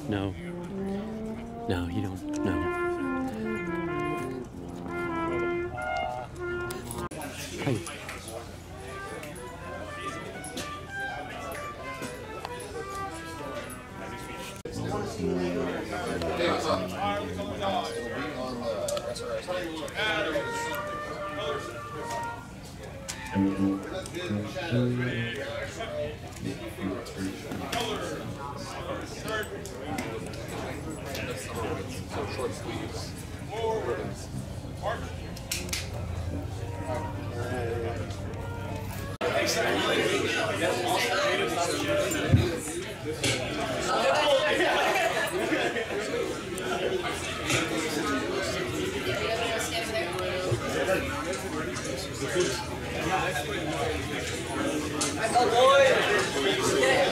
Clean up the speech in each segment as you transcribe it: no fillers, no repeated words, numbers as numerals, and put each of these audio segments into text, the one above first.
No. No, you don't. No. Hey. Short sleeves.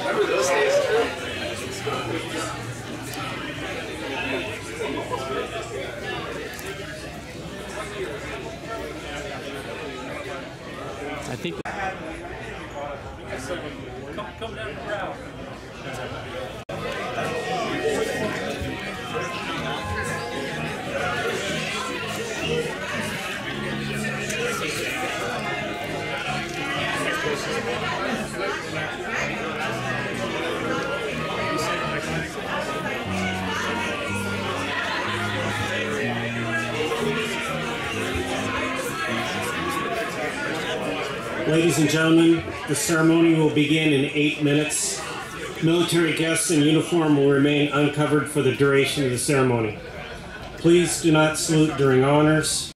Remember those days? I think. Come down the crowd. Ladies and gentlemen, the ceremony will begin in 8 minutes. Military guests in uniform will remain uncovered for the duration of the ceremony. Please do not salute during honors.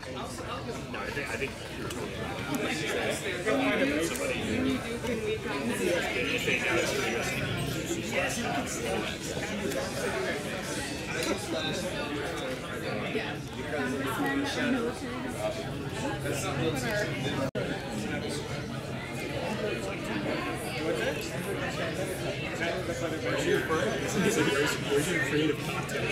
Where's your creative content?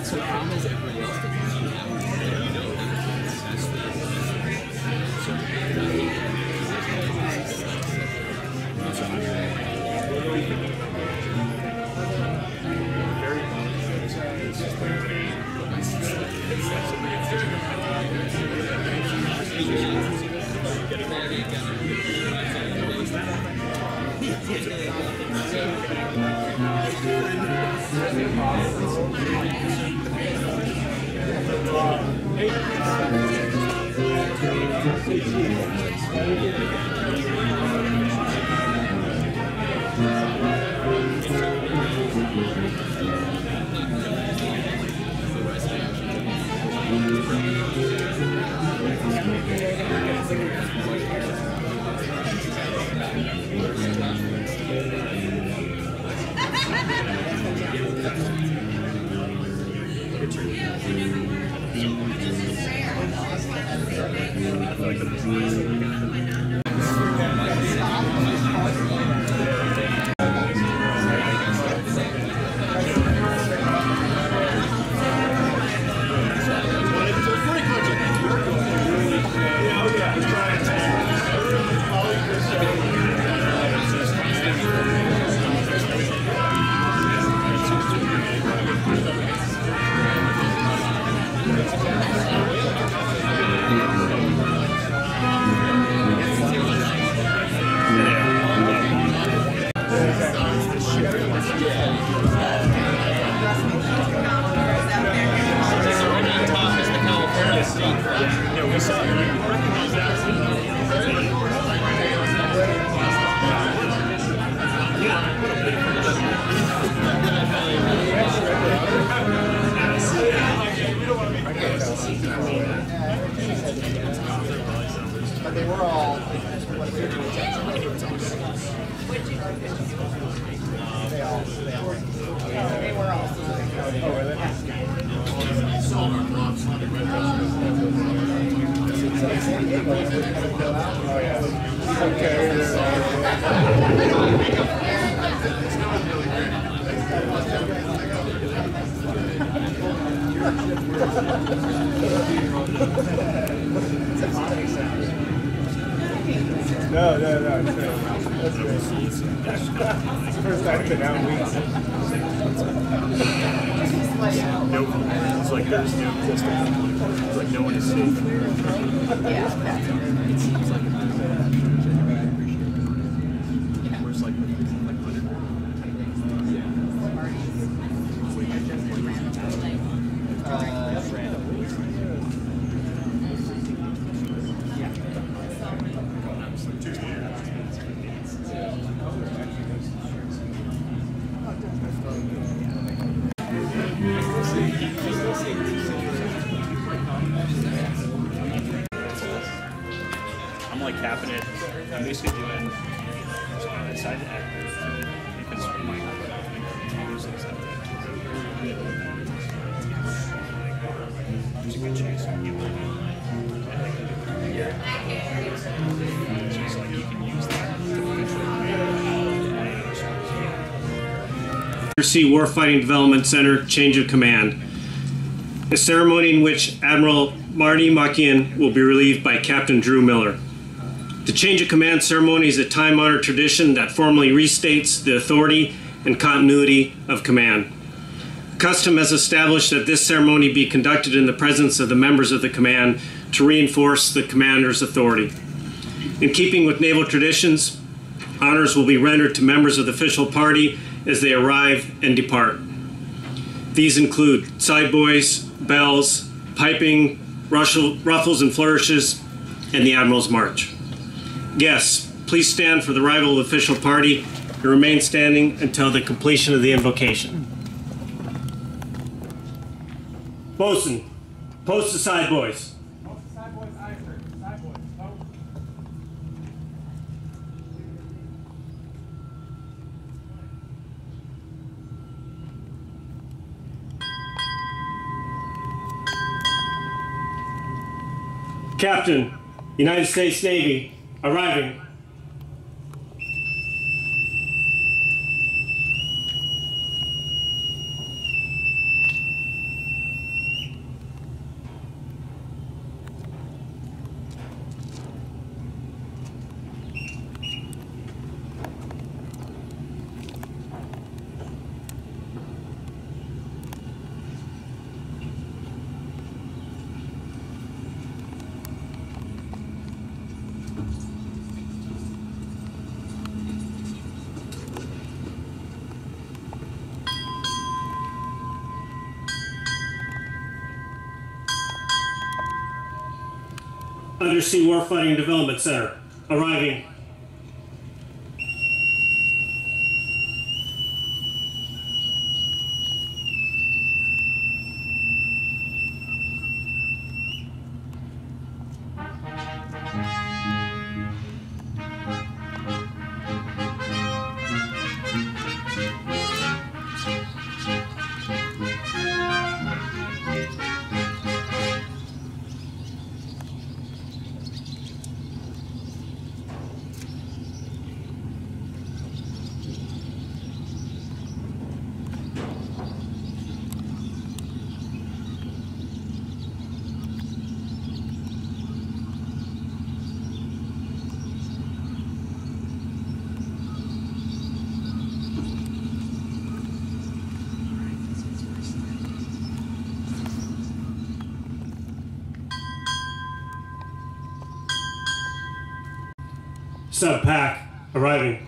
So the problem is everybody else doesn't see that. You know But they were all they were all. Oh, really? No. First time in a week. Nope. It's like there's no distance. It's like no one is safe. It seems like where's like I'm like capping it. I'm basically doing side to head because my there's a good chance of you will. So it's like you can use that to Undersea Warfighting Development Center, change of command. A ceremony in which Admiral Marty Makian will be relieved by Captain Drew Miller. The change of command ceremony is a time-honored tradition that formally restates the authority and continuity of command. Custom has established that this ceremony be conducted in the presence of the members of the command to reinforce the commander's authority. In keeping with naval traditions, honors will be rendered to members of the official party as they arrive and depart. These include side boys, bells, piping, ruffles and flourishes, and the Admiral's March. Guests, please stand for the arrival of the official party and remain standing until the completion of the invocation. Bosun, post the side boys. Post the side boys, aye, sir. Side boys, post. Captain, United States Navy, arriving. Undersea Warfighting Development Center, arriving. Sub-pack, arriving.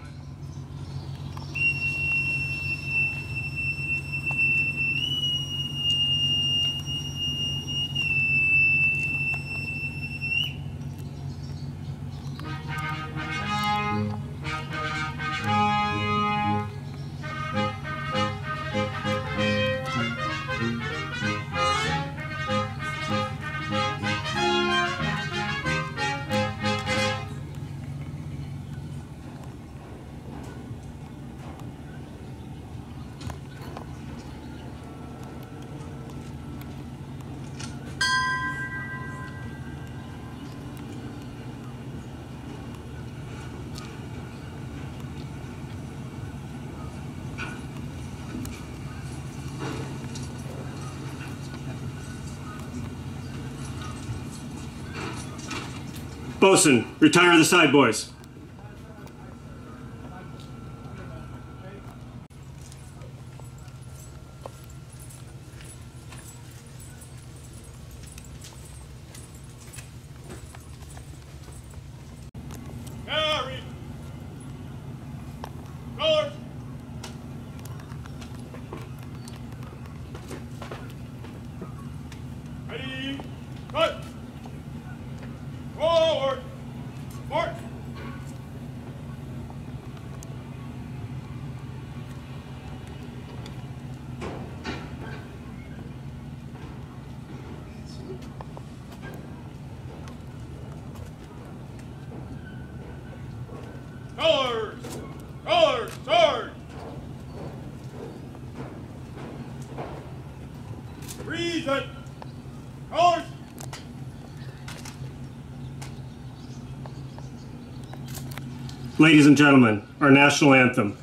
Bosun, retire the side boys. Colors. Ready. Cut. Forward. March. Colors! Colors! Charge! Reason! Colors! Ladies and gentlemen, our national anthem.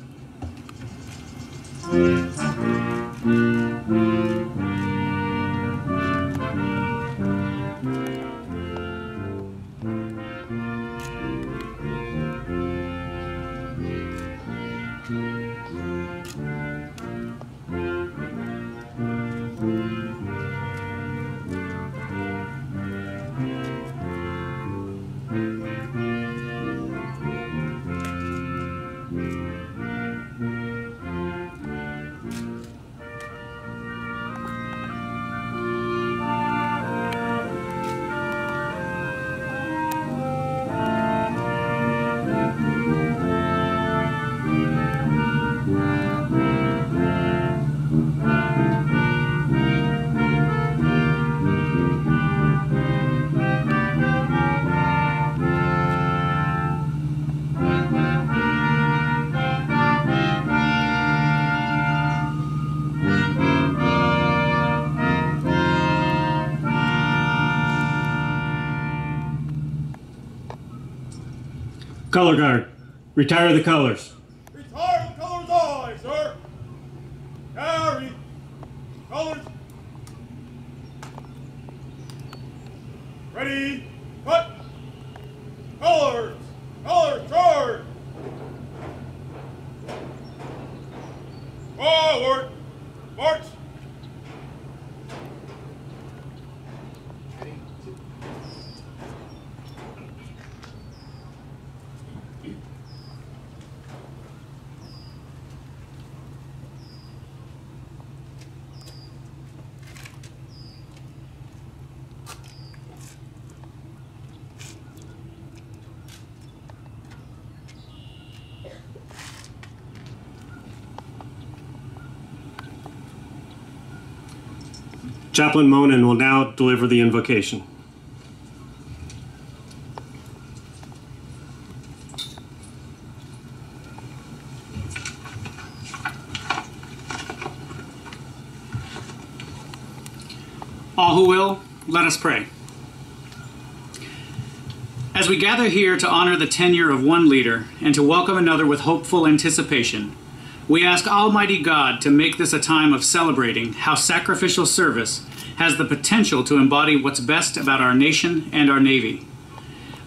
Color guard, retire the colors. Retire the colors, aye, sir. Carry. Colors. Ready. Cut. Colors. Colors, charge. Forward. March. Chaplain Monin will now deliver the invocation. All who will, let us pray. As we gather here to honor the tenure of one leader and to welcome another with hopeful anticipation, we ask Almighty God to make this a time of celebrating how sacrificial service has the potential to embody what's best about our nation and our Navy.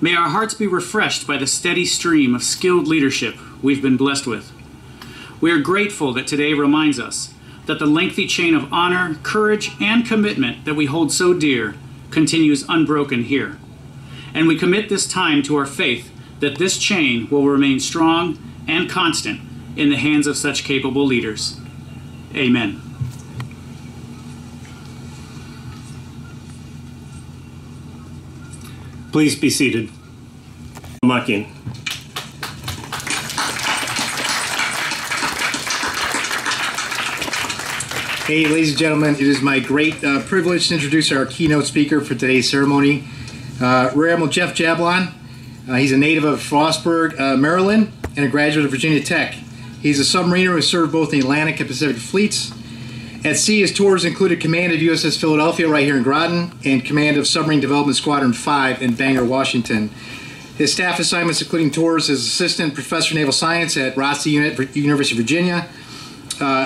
May our hearts be refreshed by the steady stream of skilled leadership we've been blessed with. We are grateful that today reminds us that the lengthy chain of honor, courage, and commitment that we hold so dear continues unbroken here. And we commit this time to our faith that this chain will remain strong and constant in the hands of such capable leaders. Amen. Please be seated. Mucking. Hey, ladies and gentlemen, it is my great privilege to introduce our keynote speaker for today's ceremony, Rear Admiral Jeff Jablon. He's a native of Frostburg, Maryland, and a graduate of Virginia Tech. He's a submariner who served both the Atlantic and Pacific fleets. At sea, his tours included command of USS Philadelphia right here in Groton and command of Submarine Development Squadron 5 in Bangor, Washington. His staff assignments including tours as Assistant Professor of Naval Science at ROTC Unit, University of Virginia.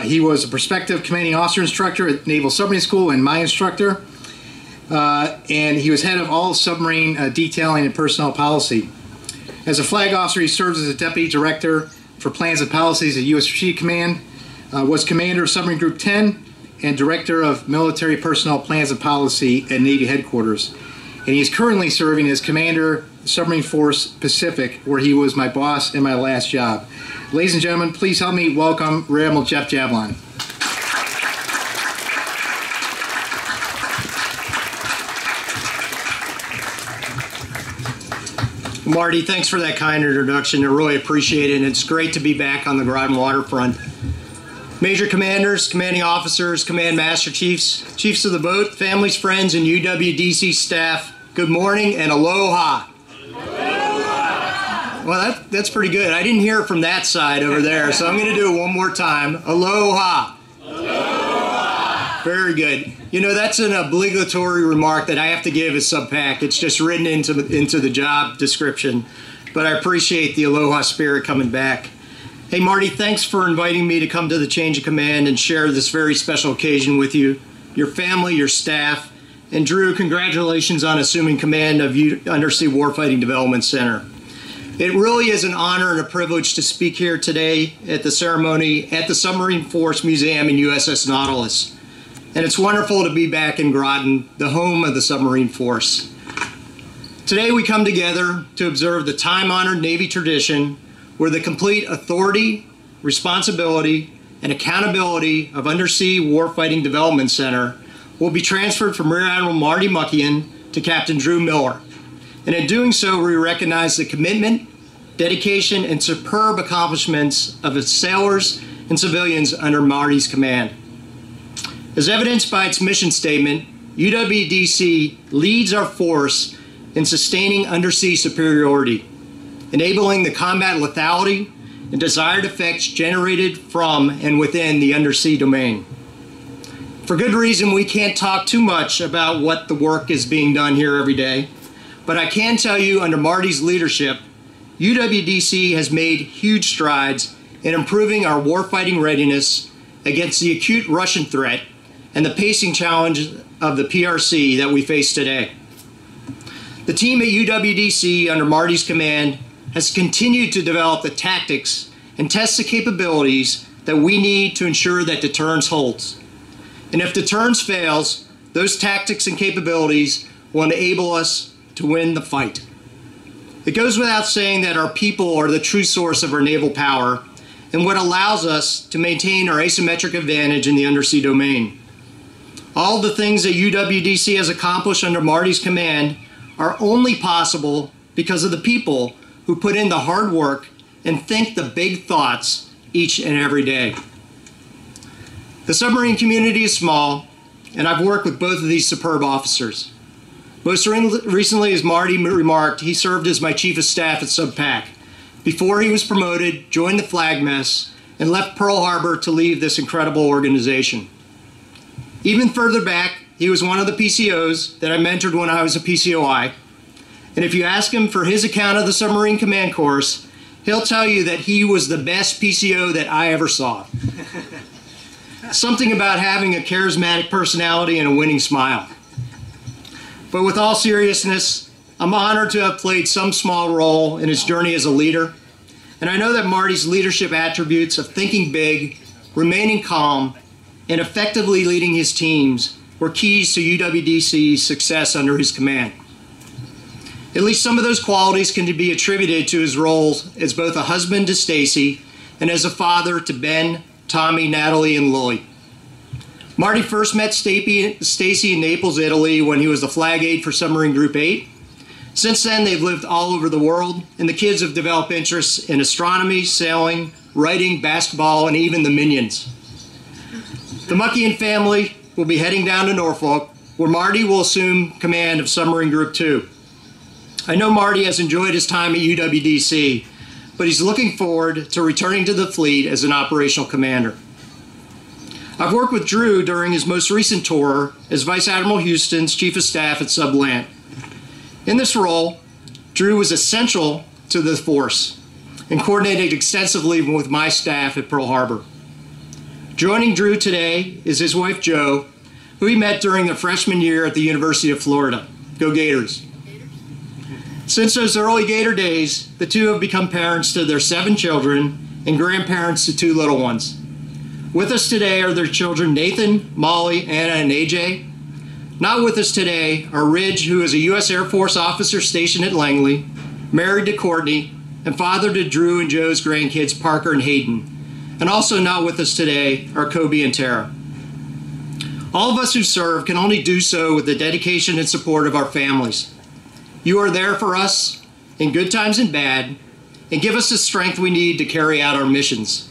He was a prospective commanding officer instructor at Naval Submarine School and my instructor. And he was head of all submarine detailing and personnel policy. As a flag officer, he served as a deputy director for plans and policies at U.S. Strategic Command, was commander of Submarine Group 10, and director of military personnel plans and policy at Navy headquarters. and he is currently serving as Commander, Submarine Force Pacific, where he was my boss in my last job. Ladies and gentlemen, please help me welcome Rear Admiral Jeff Jablon. Marty, thanks for that kind introduction. I really appreciate it, and it's great to be back on the Groton waterfront. Major commanders, commanding officers, command master chiefs, chiefs of the boat, families, friends, and UWDC staff, good morning and aloha. Aloha. Well, that's pretty good. I didn't hear it from that side over there, so I'm going to do it one more time. Aloha. Aloha. Very good. You know, that's an obligatory remark that I have to give as sub-pack. It's just written into the job description, but I appreciate the aloha spirit coming back. Hey Marty, thanks for inviting me to come to the change of command and share this very special occasion with you, your family, your staff, and Drew, congratulations on assuming command of Undersea Warfighting Development Center. It really is an honor and a privilege to speak here today at the ceremony at the Submarine Force Museum in USS Nautilus. And it's wonderful to be back in Groton, the home of the Submarine Force. Today we come together to observe the time-honored Navy tradition where the complete authority, responsibility, and accountability of Undersea Warfighting Development Center will be transferred from Rear Admiral Marty Muckian to Captain Drew Miller. And in doing so, we recognize the commitment, dedication, and superb accomplishments of its sailors and civilians under Marty's command. As evidenced by its mission statement, UWDC leads our force in sustaining undersea superiority, enabling the combat lethality and desired effects generated from and within the undersea domain. For good reason, we can't talk too much about what the work is being done here every day, but I can tell you under Marty's leadership, UWDC has made huge strides in improving our warfighting readiness against the acute Russian threat and the pacing challenge of the PRC that we face today. The team at UWDC under Marty's command has continued to develop the tactics and test the capabilities that we need to ensure that deterrence holds. And if deterrence fails, those tactics and capabilities will enable us to win the fight. It goes without saying that our people are the true source of our naval power and what allows us to maintain our asymmetric advantage in the undersea domain. All the things that UWDC has accomplished under Marty's command are only possible because of the people who put in the hard work and think the big thoughts each and every day. The submarine community is small, and I've worked with both of these superb officers. Most recently, as Marty remarked, he served as my chief of staff at Sub-Pac. Before he was promoted, joined the flag mess, and left Pearl Harbor to lead this incredible organization. Even further back, he was one of the PCOs that I mentored when I was a PCOI. And if you ask him for his account of the submarine command course, he'll tell you that he was the best PCO that I ever saw. Something about having a charismatic personality and a winning smile. But with all seriousness, I'm honored to have played some small role in his journey as a leader. And I know that Marty's leadership attributes of thinking big, remaining calm, and effectively leading his teams were keys to UWDC's success under his command. At least some of those qualities can be attributed to his roles as both a husband to Stacy and as a father to Ben, Tommy, Natalie, and Lily. Marty first met Stacy in Naples, Italy when he was the flag aide for Submarine Group 8. Since then, they've lived all over the world, and the kids have developed interests in astronomy, sailing, writing, basketball, and even the Minions. The Muckian family will be heading down to Norfolk, where Marty will assume command of Submarine Group 2. I know Marty has enjoyed his time at UWDC, but he's looking forward to returning to the fleet as an operational commander. I've worked with Drew during his most recent tour as Vice Admiral Houston's Chief of Staff at Subland. In this role, Drew was essential to the force and coordinated extensively with my staff at Pearl Harbor. Joining Drew today is his wife Jo, who he met during their freshman year at the University of Florida. Go Gators. Since those early Gator days, the two have become parents to their 7 children and grandparents to 2 little ones. With us today are their children Nathan, Molly, Anna, and AJ. Not with us today are Ridge, who is a U.S. Air Force officer stationed at Langley, married to Courtney, and father to Drew and Joe's grandkids, Parker and Hayden. And also not with us today are Kobe and Tara. All of us who serve can only do so with the dedication and support of our families. You are there for us in good times and bad, and give us the strength we need to carry out our missions.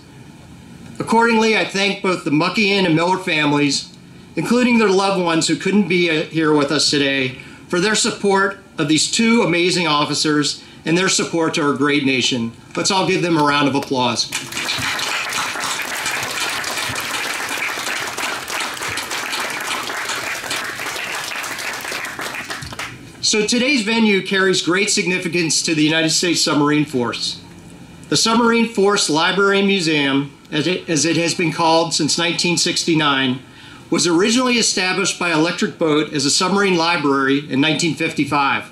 Accordingly, I thank both the Muckian and Miller families, including their loved ones who couldn't be here with us today, for their support of these two amazing officers and their support to our great nation. Let's all give them a round of applause. So today's venue carries great significance to the United States Submarine Force. The Submarine Force Library and Museum, as it has been called since 1969, was originally established by Electric Boat as a submarine library in 1955.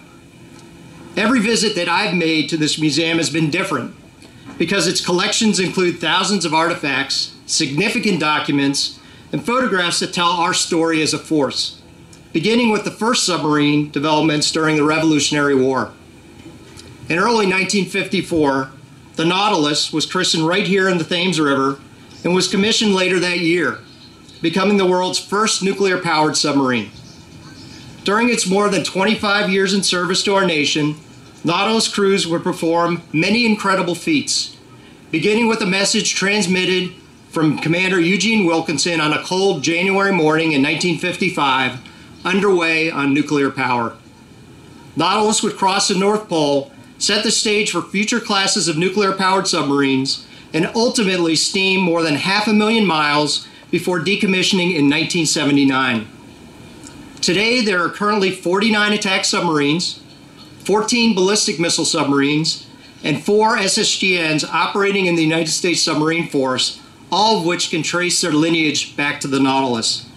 Every visit that I've made to this museum has been different because its collections include thousands of artifacts, significant documents, and photographs that tell our story as a force, beginning with the first submarine developments during the Revolutionary War. In early 1954, the Nautilus was christened right here in the Thames River and was commissioned later that year, becoming the world's first nuclear-powered submarine. During its more than 25 years in service to our nation, Nautilus crews would perform many incredible feats, beginning with a message transmitted from Commander Eugene Wilkinson on a cold January morning in 1955, underway on nuclear power. Nautilus would cross the North Pole, set the stage for future classes of nuclear-powered submarines, and ultimately steam more than 500,000 miles before decommissioning in 1979. Today, there are currently 49 attack submarines, 14 ballistic missile submarines, and 4 SSGNs operating in the United States Submarine Force, all of which can trace their lineage back to the Nautilus.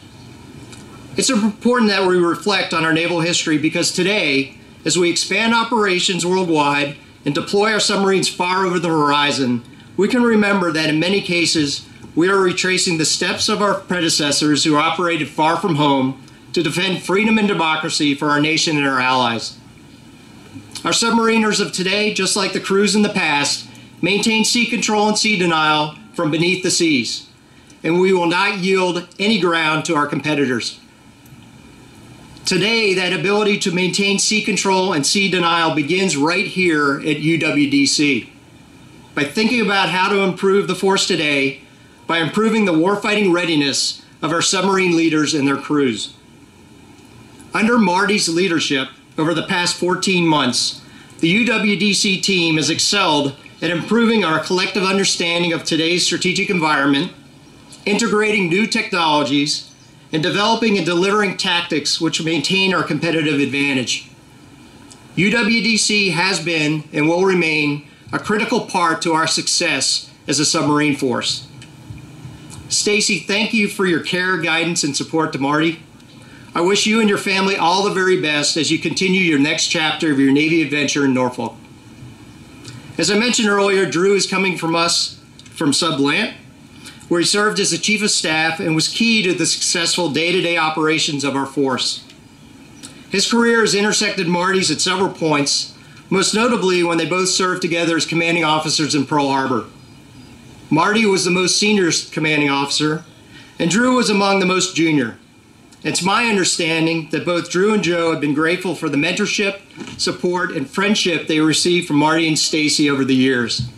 It's important that we reflect on our naval history because today, as we expand operations worldwide and deploy our submarines far over the horizon, we can remember that in many cases, we are retracing the steps of our predecessors who operated far from home to defend freedom and democracy for our nation and our allies. Our submariners of today, just like the crews in the past, maintain sea control and sea denial from beneath the seas, and we will not yield any ground to our competitors. Today, that ability to maintain sea control and sea denial begins right here at UWDC. By thinking about how to improve the force today, by improving the warfighting readiness of our submarine leaders and their crews. Under Marty's leadership over the past 14 months, the UWDC team has excelled at improving our collective understanding of today's strategic environment, integrating new technologies, and developing and delivering tactics which maintain our competitive advantage. UWDC has been and will remain a critical part to our success as a submarine force. Stacy, thank you for your care, guidance, and support to Marty. I wish you and your family all the very best as you continue your next chapter of your Navy adventure in Norfolk. As I mentioned earlier, Drew is coming from us from SETHBEN, where he served as the Chief of Staff and was key to the successful day-to-day operations of our force. His career has intersected Marty's at several points, most notably when they both served together as commanding officers in Pearl Harbor. Marty was the most senior commanding officer, and Drew was among the most junior. It's my understanding that both Drew and Joe have been grateful for the mentorship, support, and friendship they received from Marty and Stacy over the years.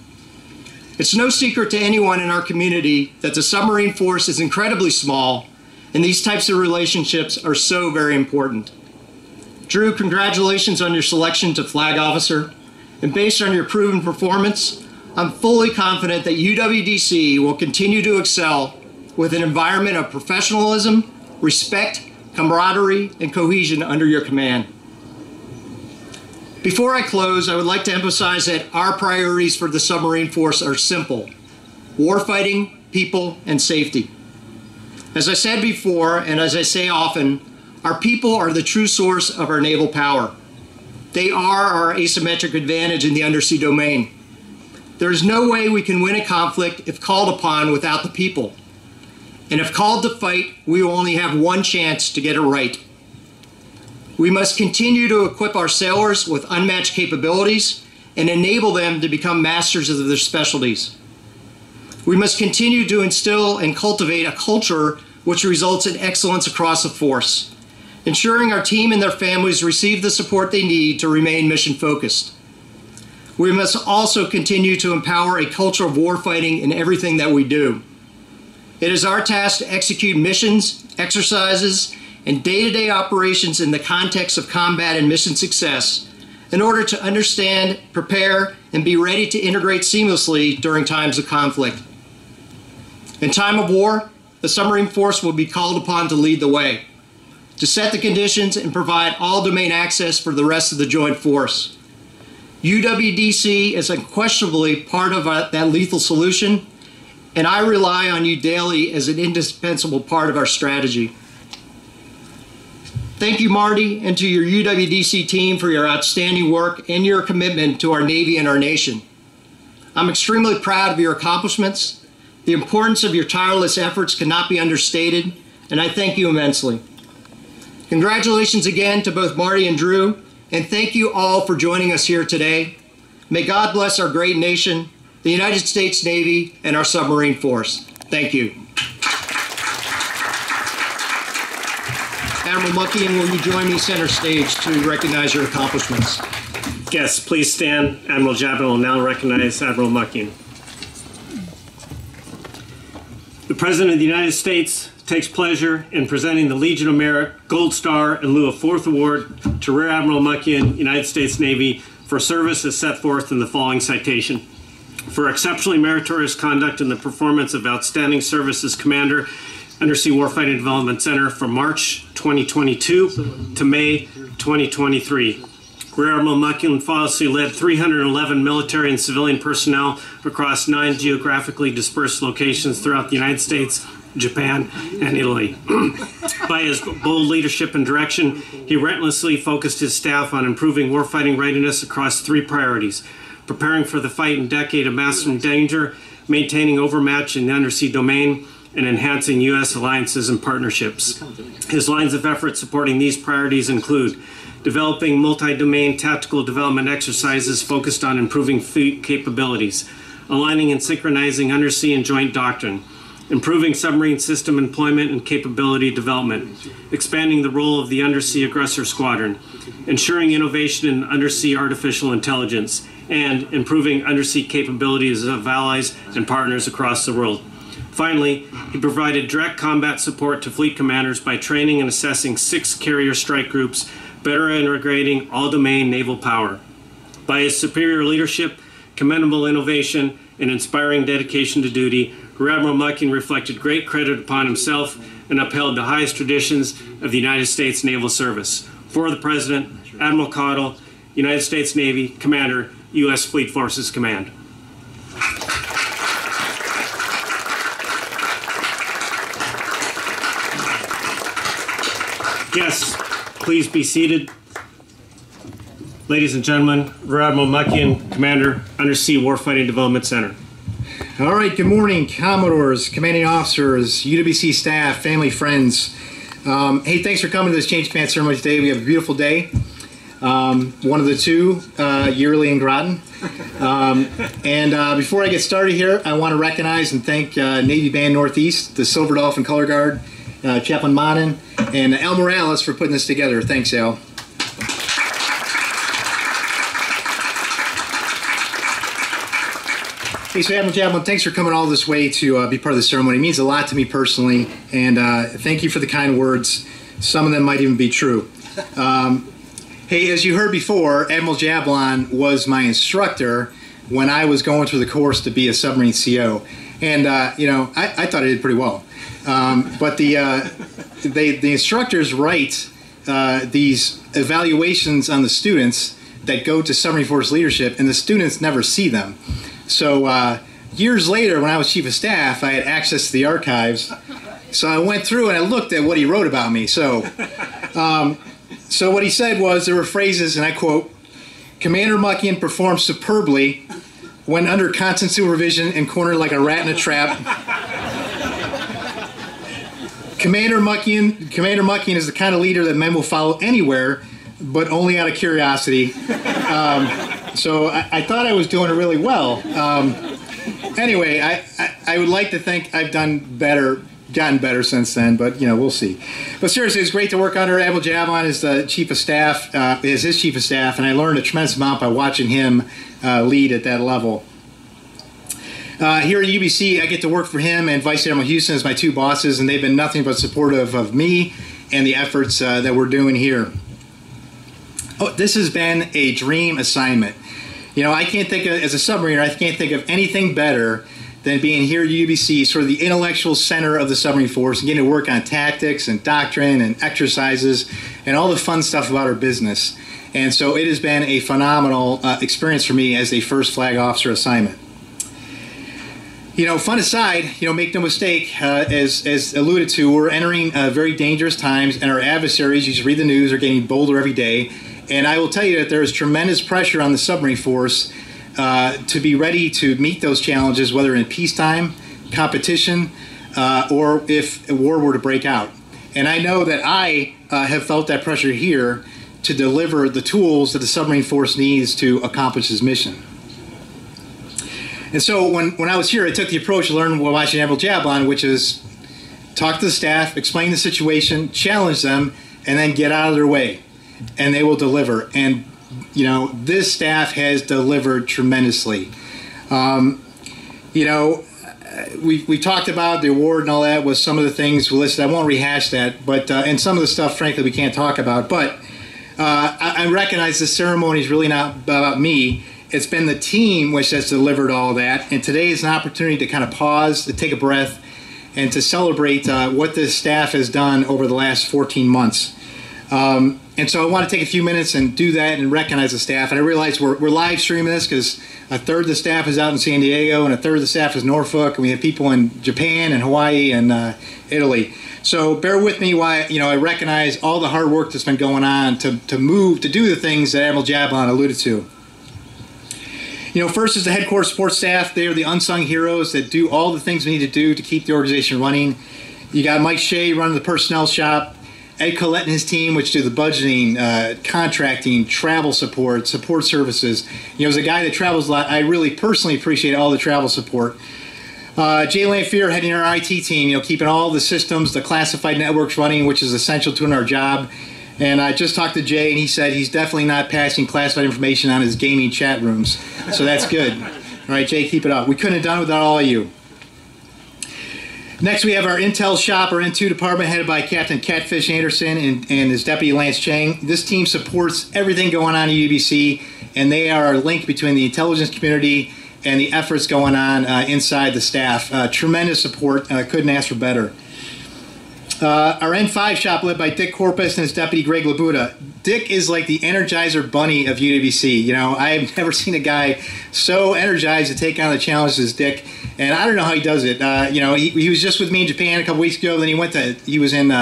It's no secret to anyone in our community that the submarine force is incredibly small, and these types of relationships are so very important. Drew, congratulations on your selection to Flag Officer, and based on your proven performance, I'm fully confident that UWDC will continue to excel with an environment of professionalism, respect, camaraderie, and cohesion under your command. Before I close, I would like to emphasize that our priorities for the submarine force are simple: warfighting, people, and safety. As I said before, and as I say often, our people are the true source of our naval power. They are our asymmetric advantage in the undersea domain. There is no way we can win a conflict if called upon without the people. And if called to fight, we will only have one chance to get it right. We must continue to equip our sailors with unmatched capabilities and enable them to become masters of their specialties. We must continue to instill and cultivate a culture which results in excellence across the force, ensuring our team and their families receive the support they need to remain mission-focused. We must also continue to empower a culture of warfighting in everything that we do. It is our task to execute missions, exercises, and day-to-day operations in the context of combat and mission success in order to understand, prepare, and be ready to integrate seamlessly during times of conflict. In time of war, the submarine force will be called upon to lead the way, to set the conditions and provide all domain access for the rest of the joint force. UWDC is unquestionably part of that lethal solution, and I rely on you daily as an indispensable part of our strategy. Thank you, Marty, and to your UWDC team for your outstanding work and your commitment to our Navy and our nation. I'm extremely proud of your accomplishments. The importance of your tireless efforts cannot be understated, and I thank you immensely. Congratulations again to both Marty and Drew, and thank you all for joining us here today. May God bless our great nation, the United States Navy, and our submarine force. Thank you. Admiral Muckian, will you join me center stage to recognize your accomplishments? Yes, please stand. Admiral Jablon will now recognize Admiral Muckian. The President of the United States takes pleasure in presenting the Legion of Merit Gold Star in lieu of 4th Award to Rear Admiral Muckian, United States Navy, for service as set forth in the following citation. For exceptionally meritorious conduct in the performance of outstanding service as Commander, Undersea Warfighting Development Center from March 2022 to May 2023. Rear Admiral Muckian flawlessly led 311 military and civilian personnel across 9 geographically dispersed locations throughout the United States, Japan, and Italy. By his bold leadership and direction, he relentlessly focused his staff on improving warfighting readiness across 3 priorities: preparing for the fight in decade of maximum danger, maintaining overmatch in the undersea domain, and enhancing U.S. alliances and partnerships. His lines of effort supporting these priorities include developing multi-domain tactical development exercises focused on improving fleet capabilities, aligning and synchronizing undersea and joint doctrine, improving submarine system employment and capability development, expanding the role of the Undersea Aggressor Squadron, ensuring innovation in undersea artificial intelligence, and improving undersea capabilities of allies and partners across the world. Finally, he provided direct combat support to fleet commanders by training and assessing 6 carrier strike groups, better integrating all-domain naval power. By his superior leadership, commendable innovation, and inspiring dedication to duty, Rear Admiral Muckian reflected great credit upon himself and upheld the highest traditions of the United States Naval Service. For the President, Admiral Caudill, United States Navy, Commander, U.S. Fleet Forces Command. Guests, please be seated. Ladies and gentlemen, Rear Admiral Muckian, Commander, Undersea Warfighting Development Center. All right, good morning, Commodores, commanding officers, UWC staff, family, friends. Hey, thanks for coming to this change of pants ceremony today. We have a beautiful day. One of the 2 yearly in Groton. Before I get started here, I want to recognize and thank Navy Band Northeast, the Silver Dolphin Color Guard, Chaplain Monin, and Al Morales for putting this together. Thanks, Al. Hey, so Admiral Jablon, thanks for coming all this way to be part of the ceremony. It means a lot to me personally, and thank you for the kind words. Some of them might even be true. Hey, as you heard before, Admiral Jablon was my instructor when I was going through the course to be a submarine CO. And, you know, I thought I did pretty well. But the instructors write these evaluations on the students that go to submarine force leadership, and the students never see them. So years later, when I was chief of staff, I had access to the archives. So I went through and I looked at what he wrote about me. So what he said was, there were phrases, and I quote, "Commander Muckian performed superbly when under constant supervision and cornered like a rat in a trap. Commander Muckian is the kind of leader that men will follow anywhere, but only out of curiosity. So I thought I was doing it really well. Anyway, I would like to think I've gotten better since then, but you know, we'll see. But seriously, it's great to work under Admiral Jablon as the chief of staff, as his chief of staff, and I learned a tremendous amount by watching him lead at that level. Here at UBC, I get to work for him and Vice Admiral Houston as my two bosses, and they've been nothing but supportive of me and the efforts that we're doing here. Oh, this has been a dream assignment. You know, I can't think of, as a submariner, I can't think of anything better than being here at UBC, sort of the intellectual center of the submarine force, and getting to work on tactics and doctrine and exercises and all the fun stuff about our business. And so it has been a phenomenal experience for me as a first flag officer assignment. You know, fun aside, you know, make no mistake, as alluded to, we're entering very dangerous times, and our adversaries, you just read the news, are getting bolder every day. And I will tell you that there is tremendous pressure on the submarine force to be ready to meet those challenges, whether in peacetime, competition, or if a war were to break out. And I know that I have felt that pressure here to deliver the tools that the submarine force needs to accomplish its mission. And so when I was here, I took the approach to learn while watching Admiral Jablon, which is talk to the staff, explain the situation, challenge them, and then get out of their way. And they will deliver. And, you know, this staff has delivered tremendously. You know, we talked about the award and all that with some of the things listed. I won't rehash that, but and some of the stuff, frankly, we can't talk about. But I recognize this ceremony is really not about me. It's been the team which has delivered all that, and today is an opportunity to kind of pause, to take a breath, and to celebrate what this staff has done over the last 14 months. And so I want to take a few minutes and do that and recognize the staff. And I realize we're live streaming this because a third of the staff is out in San Diego and a third of the staff is Norfolk, and we have people in Japan and Hawaii and Italy. So bear with me while, you know, I recognize all the hard work that's been going on to do the things that Admiral Jablon alluded to. You know, first is the headquarters support staff. They are the unsung heroes that do all the things we need to do to keep the organization running. You got Mike Shea running the personnel shop, Ed Collette and his team, which do the budgeting, contracting, travel support services. You know, as a guy that travels a lot, I really personally appreciate all the travel support. Jay Lanfear heading our IT team, you know, keeping all the systems, the classified networks running, which is essential to our job. And I just talked to Jay, and he said he's definitely not passing classified information on his gaming chat rooms. So that's good. All right, Jay, keep it up. We couldn't have done it without all of you. Next, we have our Intel Shop, our N2 department, headed by Captain Catfish Anderson and his Deputy Lance Chang. This team supports everything going on at UBC, and they are our link between the intelligence community and the efforts going on inside the staff. Tremendous support. Couldn't ask for better. Our N5 shop, led by Dick Corpus and his deputy Greg Labuda. Dick is like the Energizer Bunny of UWC. You know, I've never seen a guy so energized to take on the challenges as Dick, and I don't know how he does it. You know, he was just with me in Japan a couple weeks ago. Then he was in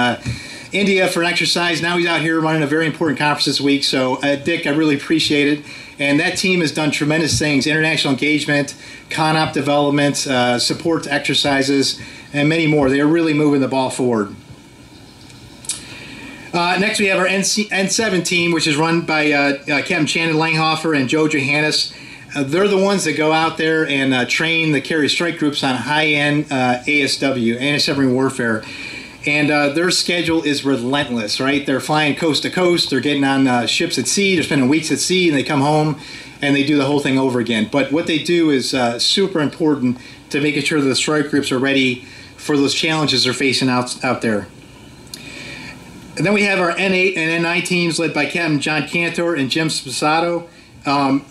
India for an exercise. Now he's out here running a very important conference this week. So, Dick, I really appreciate it. And that team has done tremendous things: international engagement, CONOP development, support to exercises, and many more. They are really moving the ball forward. Next, we have our N7 team, which is run by Captain Shannon Langhofer and Joe Johannes. They're the ones that go out there and train the carrier strike groups on high-end ASW, anti-submarine warfare. And their schedule is relentless, right? They're flying coast to coast. They're getting on ships at sea. They're spending weeks at sea, and they come home, and they do the whole thing over again. But what they do is super important to making sure that the strike groups are ready for those challenges they're facing out there. And then we have our N8 and N9 teams led by Captain John Cantor and Jim Sposato.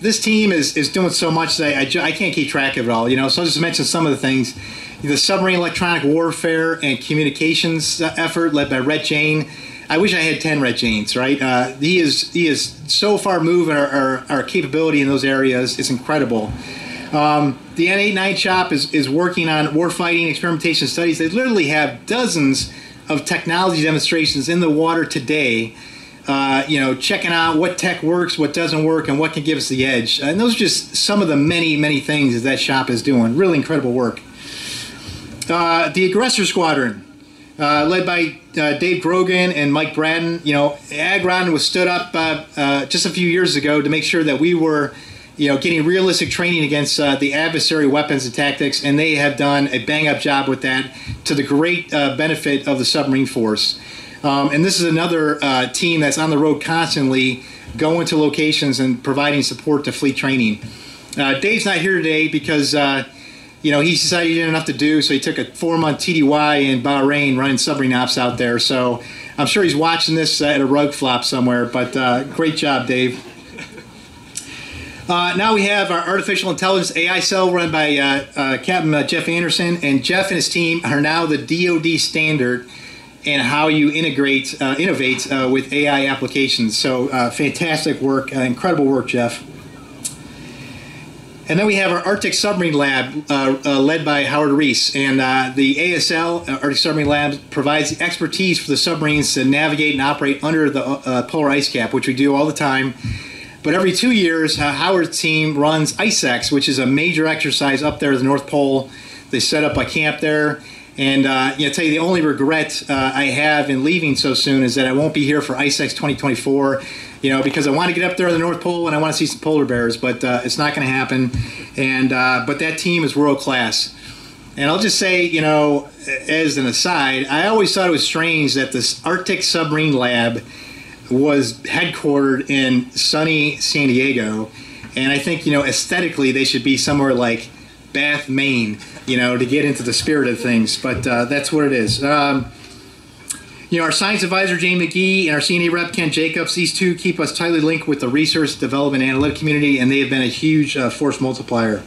This team is doing so much that I can't keep track of it all, you know, so I'll just mention some of the things. The submarine electronic warfare and communications effort led by Rhett Jane. I wish I had 10 Rhett Janes, right? He is so far moving our capability in those areas. It's incredible. The N8-9 shop is working on warfighting experimentation studies. They literally have dozens of technology demonstrations in the water today, you know, checking out what tech works, what doesn't work, and what can give us the edge. And those are just some of the many, many things that shop is doing. Really incredible work. The Aggressor Squadron. led by Dave Grogan and Mike Braden. You know, Agron was stood up just a few years ago to make sure that we were, you know, getting realistic training against the adversary weapons and tactics, and they have done a bang-up job with that to the great benefit of the submarine force. And this is another team that's on the road constantly, going to locations and providing support to fleet training. Dave's not here today because you know, he decided he didn't have enough to do, so he took a 4-month TDY in Bahrain running submarine ops out there. So I'm sure he's watching this at a rug flop somewhere, but great job, Dave. Now we have our artificial intelligence AI cell run by Captain Jeff Anderson, and Jeff and his team are now the DoD standard in how you innovate with AI applications. So fantastic work, incredible work, Jeff. And then we have our Arctic Submarine Lab led by Howard Reese, and the ASL, Arctic Submarine Lab, provides the expertise for the submarines to navigate and operate under the polar ice cap, which we do all the time. But every 2 years, Howard's team runs ICEX, which is a major exercise up there at the North Pole. They set up a camp there. And you know, tell you the only regret I have in leaving so soon is that I won't be here for ICEX 2024. You know, because I want to get up there at the North Pole and I want to see some polar bears, but it's not going to happen. And but that team is world class. And I'll just say, you know, as an aside, I always thought it was strange that this Arctic Submarine Lab was headquartered in sunny San Diego, and I think, you know, aesthetically they should be somewhere like Bath, Maine, you know, to get into the spirit of things, but that's what it is. You know, our science advisor, Jane McGee, and our CNA rep, Ken Jacobs, these two keep us tightly linked with the research, development, and analytic community, and they have been a huge force multiplier.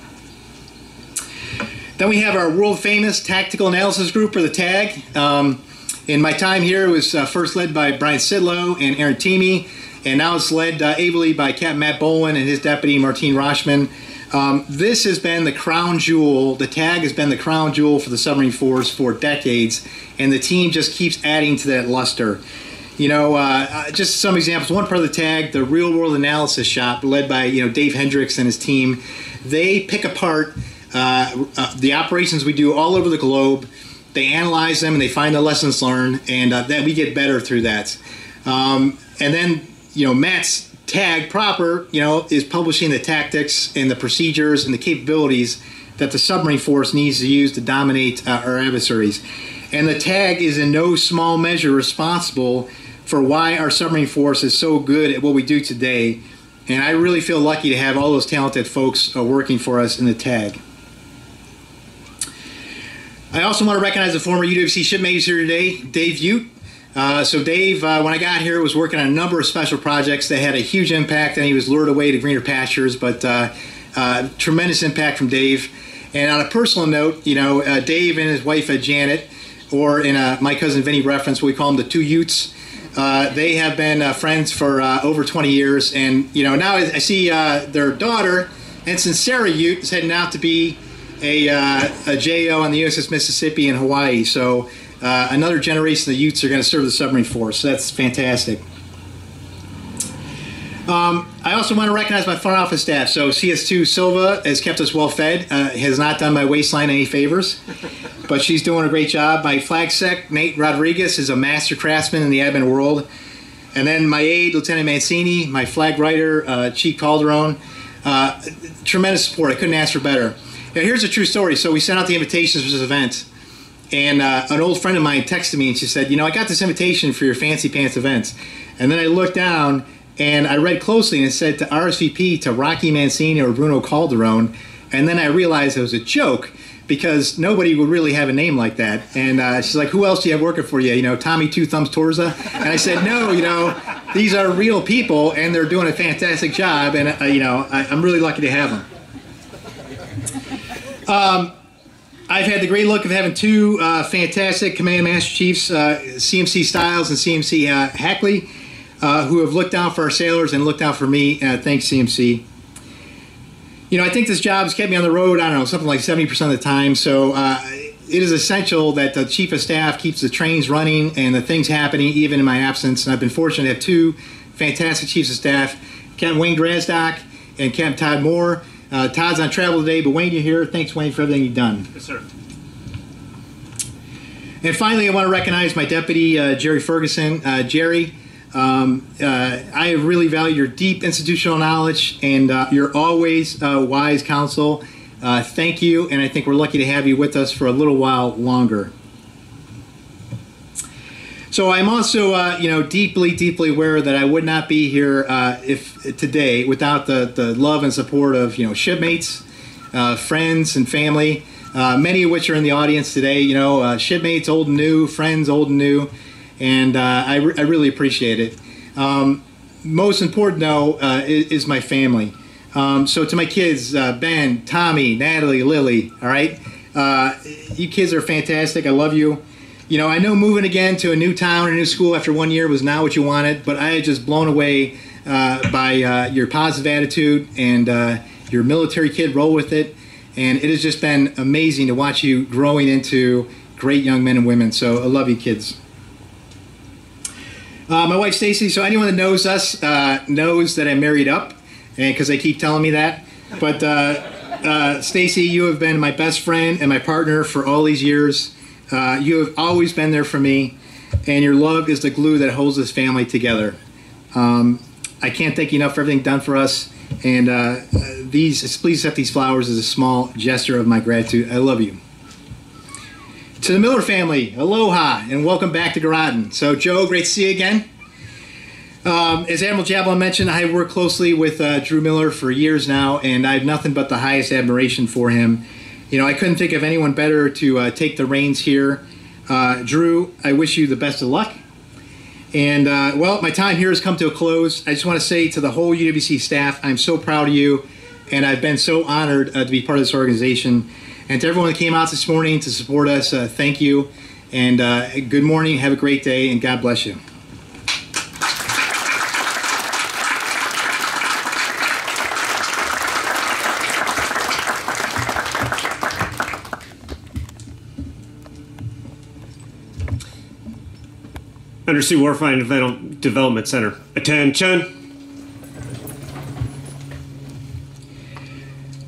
Then we have our world-famous tactical analysis group, or the TAG. In my time here, it was first led by Brian Sidlow and Aaron Teamy, and now it's led ably by Captain Matt Bowen and his deputy, Martine Roshman. This has been the crown jewel. The TAG has been the crown jewel for the submarine force for decades, and the team just keeps adding to that luster. You know, just some examples. One part of the TAG, the Real World Analysis Shop, led by, you know, Dave Hendricks and his team. They pick apart the operations we do all over the globe. They analyze them and they find the lessons learned, and that we get better through that. And then, you know, Matt's TAG proper, you know, is publishing the tactics and the procedures and the capabilities that the submarine force needs to use to dominate our adversaries. And the TAG is in no small measure responsible for why our submarine force is so good at what we do today. And I really feel lucky to have all those talented folks working for us in the TAG. I also want to recognize the former UWC shipmate who's here today, Dave Ute. So Dave, when I got here, was working on a number of special projects that had a huge impact, and he was lured away to greener pastures, but tremendous impact from Dave. And on a personal note, you know, Dave and his wife Janet, or in my cousin Vinny reference, we call them the two Utes. They have been friends for over 20 years, and you know, now I see their daughter, Ensign Sarah Ute, is heading out to be a JO on the USS Mississippi in Hawaii. So another generation of Utes are going to serve the submarine force. So that's fantastic. I also want to recognize my front office staff. So CS2 Silva has kept us well fed, has not done my waistline any favors, but she's doing a great job. My flag sec, Nate Rodriguez, is a master craftsman in the admin world. And then my aide, Lieutenant Mancini, my flag writer, Chief Calderon, tremendous support. I couldn't ask for better. Now, here's a true story. So we sent out the invitations for this event, and an old friend of mine texted me, and she said, you know, I got this invitation for your Fancy Pants event. And then I looked down, and I read closely, and it said to RSVP to Rocky Mancini or Bruno Calderon. And then I realized it was a joke, because nobody would really have a name like that. And she's like, who else do you have working for you? You know, Tommy Two Thumbs Torza? And I said, no, you know, these are real people, and they're doing a fantastic job, and, you know, I'm really lucky to have them. I've had the great luck of having two fantastic Command Master Chiefs, CMC Stiles and CMC Hackley, who have looked out for our sailors and looked out for me. Thanks, CMC. You know, I think this job has kept me on the road, I don't know, something like 70% of the time. So it is essential that the Chief of Staff keeps the trains running and the things happening even in my absence. And I've been fortunate to have two fantastic Chiefs of Staff, Captain Wayne Drasdock and Captain Todd Moore. Todd's on travel today, but Wayne, you're here. Thanks, Wayne, for everything you've done. Yes, sir. And finally, I want to recognize my deputy, Jerry Ferguson. Jerry, I really value your deep institutional knowledge and your always wise counsel. Thank you, and I think we're lucky to have you with us for a little while longer. So I'm also, deeply, deeply aware that I would not be here today without the love and support of, shipmates, friends, and family. Many of which are in the audience today. Shipmates, old and new, friends, old and new, and I really appreciate it. Most important, though, is my family. So to my kids, Ben, Tommy, Natalie, Lily, all right? You kids are fantastic. I love you. I know moving again to a new town, a new school after 1 year was not what you wanted, but I am just blown away by your positive attitude and your military kid roll with it. And it has just been amazing to watch you growing into great young men and women. So I love you, kids. My wife, Stacy, so anyone that knows us knows that I'm married up, and because they keep telling me that. But Stacy, you have been my best friend and my partner for all these years. You have always been there for me, and your love is the glue that holds this family together. I can't thank you enough for everything done for us, and please accept these flowers as a small gesture of my gratitude. I love you. To the Miller family, aloha, and welcome back to GROTON. So Joe, great to see you again. As Admiral Jablon mentioned, I have worked closely with Drew Miller for years now, and I have nothing but the highest admiration for him. I couldn't think of anyone better to take the reins here. Drew, I wish you the best of luck. And, well, my time here has come to a close. I just want to say to the whole UWC staff, I'm so proud of you, and I've been so honored to be part of this organization. And to everyone that came out this morning to support us, thank you. And good morning, have a great day, and God bless you. Undersea Warfighting Development Center. Attention.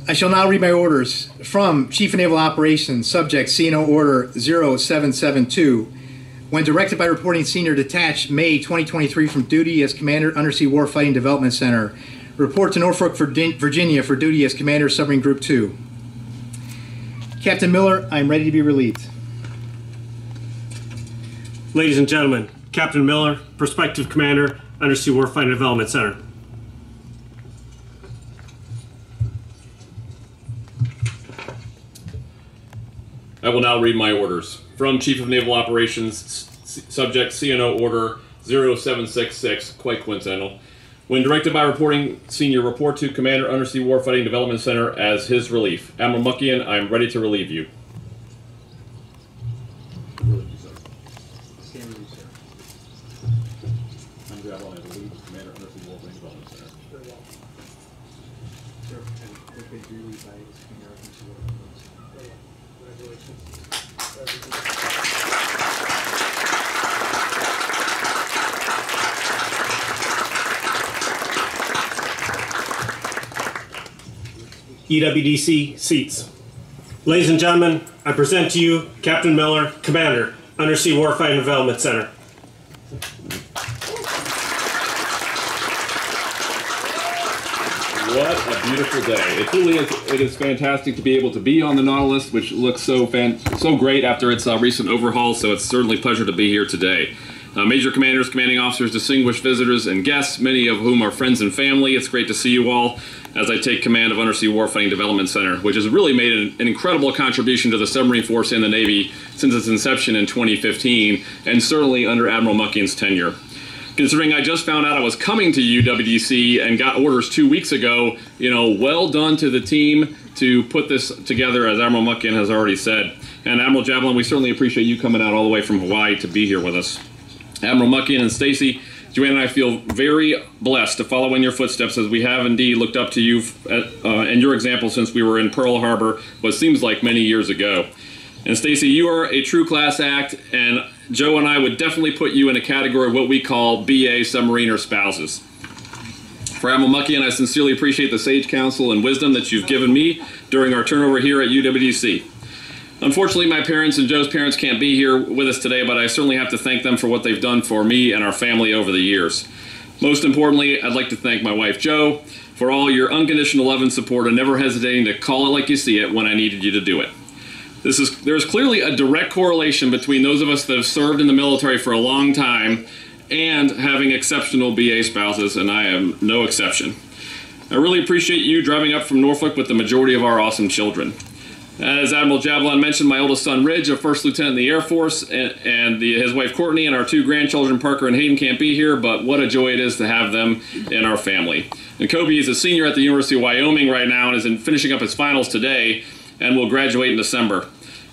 I shall now read my orders. From Chief of Naval Operations, Subject CNO Order 0772. When directed by Reporting Senior Detached, May 2023 from duty as Commander, Undersea Warfighting Development Center. Report to Norfolk, Virginia for duty as Commander, Submarine Group 2. Captain Miller, I am ready to be relieved. Ladies and gentlemen, Captain Miller, Prospective Commander, Undersea Warfighting Development Center. I will now read my orders. From Chief of Naval Operations, Subject CNO Order 0766, quite coincidental. When directed by Reporting Senior, report to Commander, Undersea Warfighting Development Center as his relief. Admiral Muckian, I am ready to relieve you. EWDC seats. Ladies and gentlemen, I present to you Captain Miller, Commander, Undersea Warfighting Development Center. What a beautiful day. It truly is, it is fantastic to be able to be on the Nautilus, which looks so great after its recent overhaul, so it's certainly a pleasure to be here today. Major commanders, commanding officers, distinguished visitors, and guests, many of whom are friends and family, it's great to see you all as I take command of Undersea Warfighting Development Center, which has really made an incredible contribution to the submarine force and the Navy since its inception in 2015, and certainly under Admiral Muckian's tenure. Considering I just found out I was coming to UWDC and got orders 2 weeks ago, well done to the team to put this together, as Admiral Muckian has already said. And Admiral Jablon, we certainly appreciate you coming out all the way from Hawaii to be here with us. Admiral Muckian and Stacy, Joanne and I feel very blessed to follow in your footsteps, as we have indeed looked up to you and your example since we were in Pearl Harbor, what seems like many years ago. And Stacy, you are a true class act, and Joe and I would definitely put you in a category of what we call BA submariner spouses. For Admiral Muckian, I sincerely appreciate the sage counsel and wisdom that you've given me during our turnover here at UWDC. Unfortunately, my parents and Joe's parents can't be here with us today, but I certainly have to thank them for what they've done for me and our family over the years. Most importantly, I'd like to thank my wife, Joe, for all your unconditional love and support and never hesitating to call it like you see it when I needed you to do it. There's clearly a direct correlation between those of us that have served in the military for a long time and having exceptional BA spouses, and I am no exception. I really appreciate you driving up from Norfolk with the majority of our awesome children. As Admiral Jablon mentioned, my oldest son, Ridge, a first lieutenant in the Air Force, and his wife, Courtney, and our two grandchildren, Parker and Hayden, can't be here, but what a joy it is to have them in our family. And Kobe is a senior at the University of Wyoming right now and is finishing up his finals today and will graduate in December.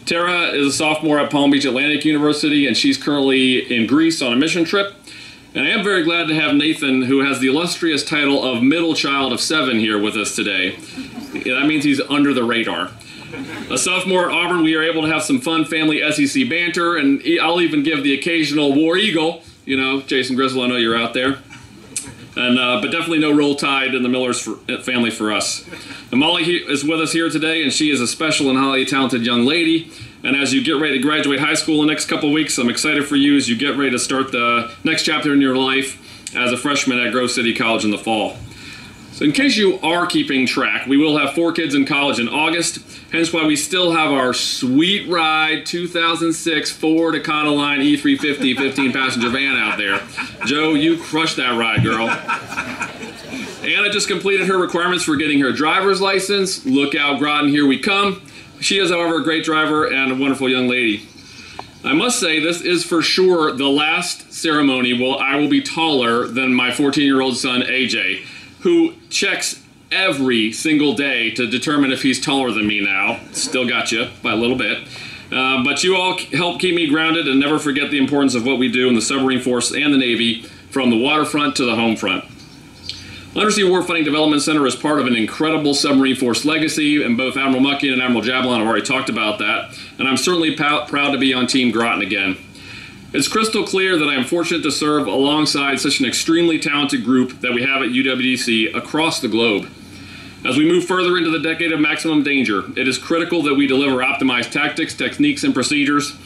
Tara is a sophomore at Palm Beach Atlantic University, and she's currently in Greece on a mission trip. And I am very glad to have Nathan, who has the illustrious title of middle child of 7, here with us today. That means he's under the radar. A sophomore at Auburn, we are able to have some fun family SEC banter, and I'll even give the occasional War Eagle. You know, Jason Grizzle, I know you're out there. And but definitely no Roll Tide in the Millers family for us. And Molly is with us here today, and she is a special and highly talented young lady. And as you get ready to graduate high school in the next couple of weeks, I'm excited for you as you get ready to start the next chapter in your life as a freshman at Grove City College in the fall. So in case you are keeping track, we will have 4 kids in college in August, hence why we still have our sweet ride 2006 Ford Econoline E350 15-passenger van out there. Joe, you crushed that ride, girl. Anna just completed her requirements for getting her driver's license. Look out, Groton, here we come. She is, however, a great driver and a wonderful young lady. I must say, this is for sure the last ceremony I will be taller than my 14-year-old son, AJ, who checks every single day to determine if he's taller than me now. Still got you by a little bit. But you all help keep me grounded and never forget the importance of what we do in the submarine force and the Navy, from the waterfront to the home front. Undersea Warfighting Development Center is part of an incredible submarine force legacy, and both Admiral Muckian and Admiral Jablon have already talked about that, and I'm certainly proud to be on Team Groton again. It's crystal clear that I am fortunate to serve alongside such an extremely talented group that we have at UWDC across the globe. As we move further into the decade of maximum danger, it is critical that we deliver optimized tactics, techniques, and procedures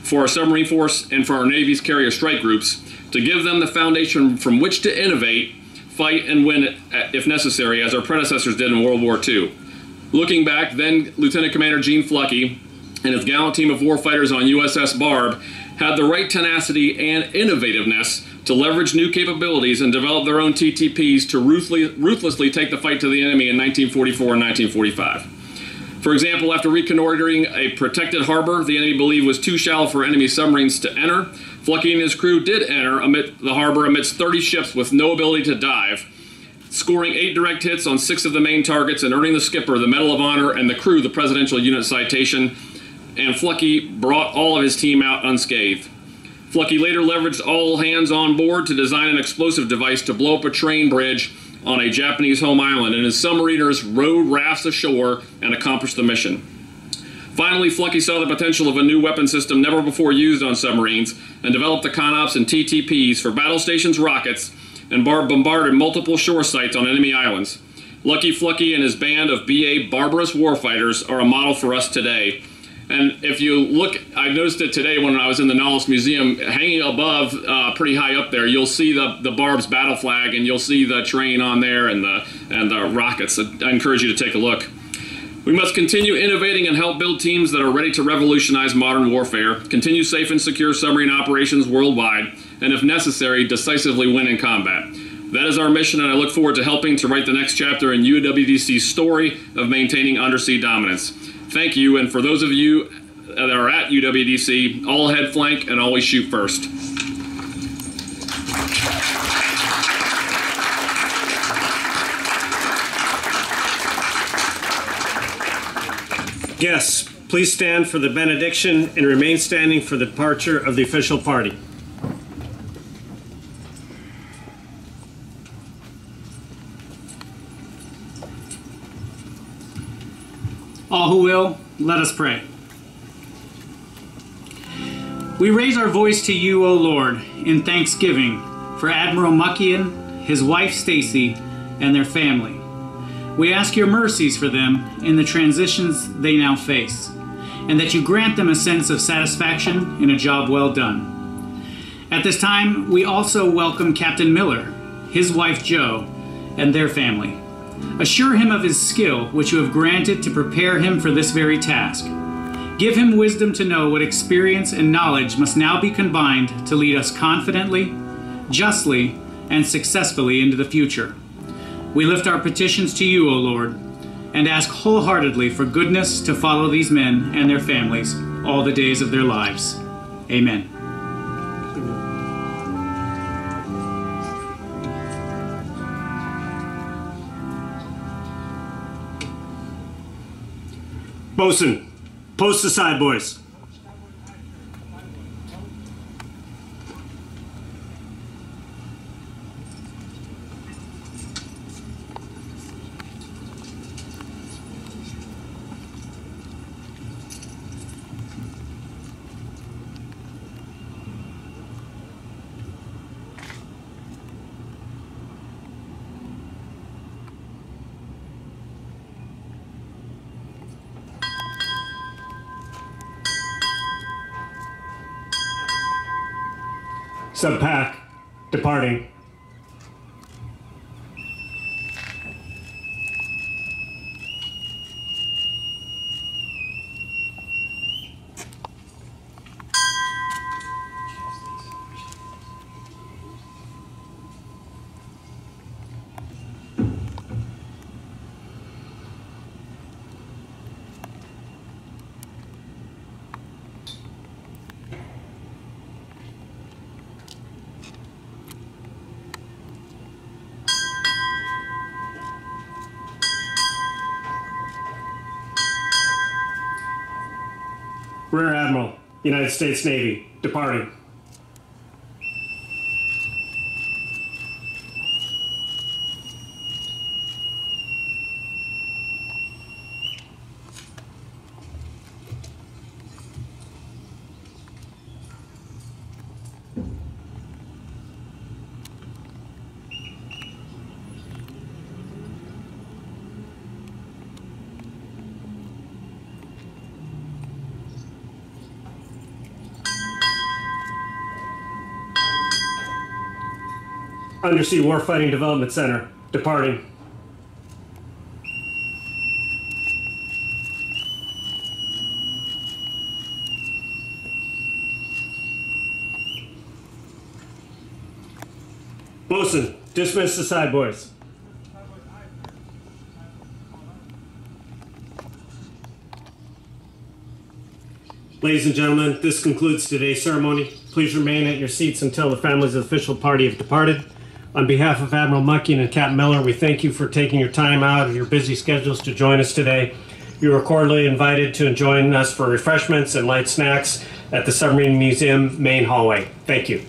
for our submarine force and for our Navy's carrier strike groups to give them the foundation from which to innovate, fight, and win if necessary, as our predecessors did in World War II. Looking back, then Lieutenant Commander Gene Fluckey and his gallant team of warfighters on USS Barb had the right tenacity and innovativeness to leverage new capabilities and develop their own TTPs to ruthlessly take the fight to the enemy in 1944 and 1945. For example, after reconnoitering a protected harbor the enemy believed was too shallow for enemy submarines to enter, Fluckey and his crew did enter the harbor amidst 30 ships with no ability to dive, scoring 8 direct hits on 6 of the main targets and earning the skipper the Medal of Honor and the crew the Presidential Unit Citation, and Fluckey brought all of his team out unscathed. Fluckey later leveraged all hands on board to design an explosive device to blow up a train bridge on a Japanese home island, and his submariners rowed rafts ashore and accomplished the mission. Finally, Fluckey saw the potential of a new weapon system never before used on submarines and developed the CONOPS and TTPs for battle stations rockets and bombarded multiple shore sites on enemy islands. Lucky Fluckey and his band of BA barbarous warfighters are a model for us today. And if you look, I noticed it today when I was in the Nautilus Museum, hanging above, pretty high up there, you'll see the Barb's battle flag, and you'll see the train on there and the rockets. I encourage you to take a look. We must continue innovating and help build teams that are ready to revolutionize modern warfare, continue safe and secure submarine operations worldwide, and if necessary, decisively win in combat. That is our mission, and I look forward to helping to write the next chapter in UWDC's story of maintaining undersea dominance. Thank you, and for those of you that are at UWDC, all head flank and always shoot first. Guests, please stand for the benediction and remain standing for the departure of the official party. All who will, let us pray. We raise our voice to you, O Lord, in thanksgiving for Admiral Muckian, his wife Stacy, and their family. We ask your mercies for them in the transitions they now face, and that you grant them a sense of satisfaction in a job well done. At this time, we also welcome Captain Miller, his wife Jo, and their family. Assure him of his skill, which you have granted to prepare him for this very task. Give him wisdom to know what experience and knowledge must now be combined to lead us confidently, justly, and successfully into the future. We lift our petitions to you, O Lord, and ask wholeheartedly for goodness to follow these men and their families all the days of their lives. Amen. Bosun, post aside, boys. Subpack, departing. Rear Admiral, United States Navy, departing. Undersea Warfighting Development Center, departing. Bosun, dismiss the side, boys. Ladies and gentlemen, this concludes today's ceremony. Please remain at your seats until the families of the official party have departed. On behalf of Admiral Muckian and Captain Miller, we thank you for taking your time out of your busy schedules to join us today. You are cordially invited to join us for refreshments and light snacks at the Submarine Museum main hallway. Thank you.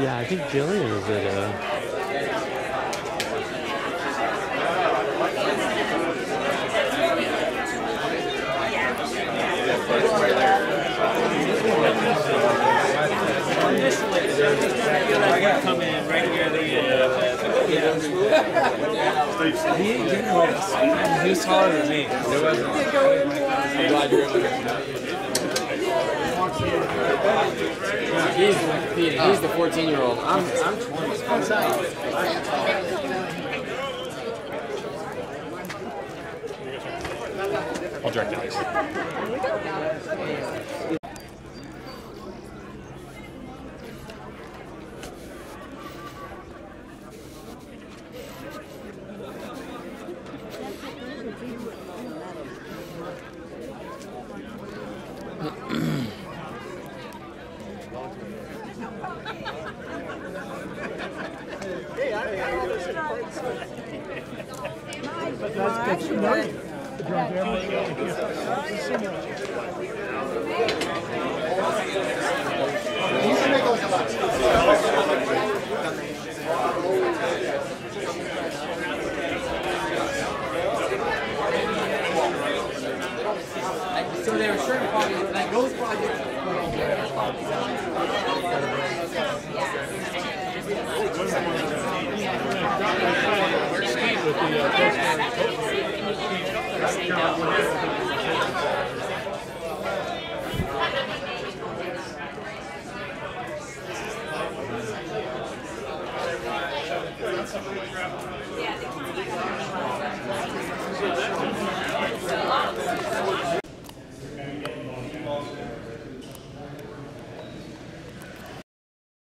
Yeah, I think Jillian is at Come in right where the he ain't getting with us. He was taller than me. There wasn't. He's the 14-year-old. I'm 20. I'll direct it. So they were certain projects, like those projects. Yeah.